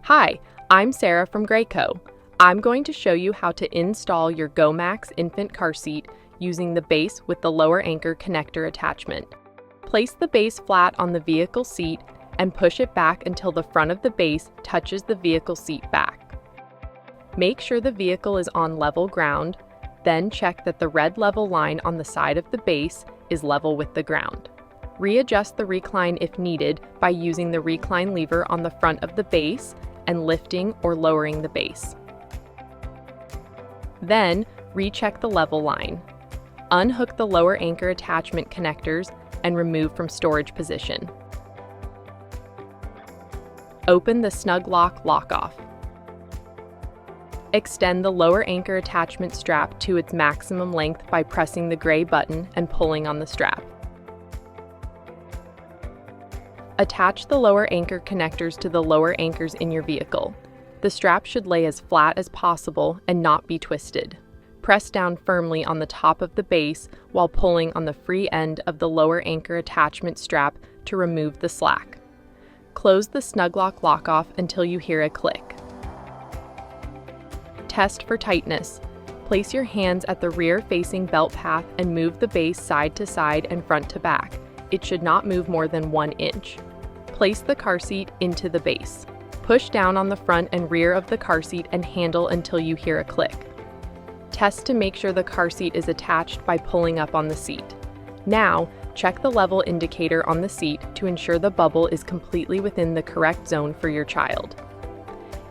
Hi, I'm Sarah from Graco. I'm going to show you how to install your GoMax Infant Car Seat using the base with the lower anchor connector attachment. Place the base flat on the vehicle seat and push it back until the front of the base touches the vehicle seat back. Make sure the vehicle is on level ground, then check that the red level line on the side of the base is level with the ground. Readjust the recline if needed by using the recline lever on the front of the base and lifting or lowering the base. Then, recheck the level line. Unhook the lower anchor attachment connectors and remove from storage position. Open the snug lock lockoff. Extend the lower anchor attachment strap to its maximum length by pressing the gray button and pulling on the strap. Attach the lower anchor connectors to the lower anchors in your vehicle. The strap should lay as flat as possible and not be twisted. Press down firmly on the top of the base while pulling on the free end of the lower anchor attachment strap to remove the slack. Close the snug lock lockoff until you hear a click. Test for tightness. Place your hands at the rear-facing belt path and move the base side to side and front to back. It should not move more than 1 inch. Place the car seat into the base. Push down on the front and rear of the car seat and handle until you hear a click. Test to make sure the car seat is attached by pulling up on the seat. Now, check the level indicator on the seat to ensure the bubble is completely within the correct zone for your child.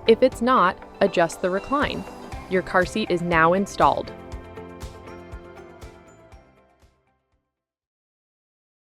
If it's not, adjust the recline. Your car seat is now installed.